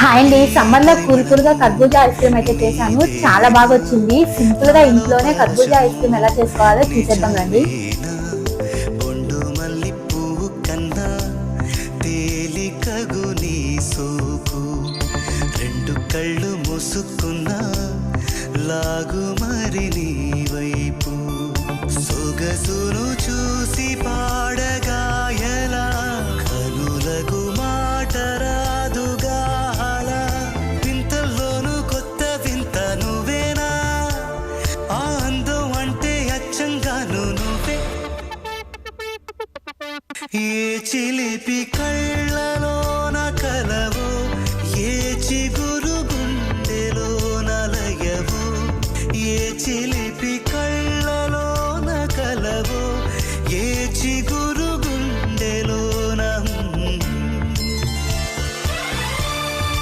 Hi అండి, summer లో cool cool గా కర్బూజా ఐస్ క్రీమ్ అయితే చేశాను. చాలా బాగా వచ్చింది. సింపుల్ గా ఇంట్లోనే కర్బూజా ఐస్ క్రీమ్ ఎలా చేసుకోవాలో చూసేద్దాం రండి. కళ్ళు మూసుకున్నా లాగు మరి నీ వైపు సొగసును చూ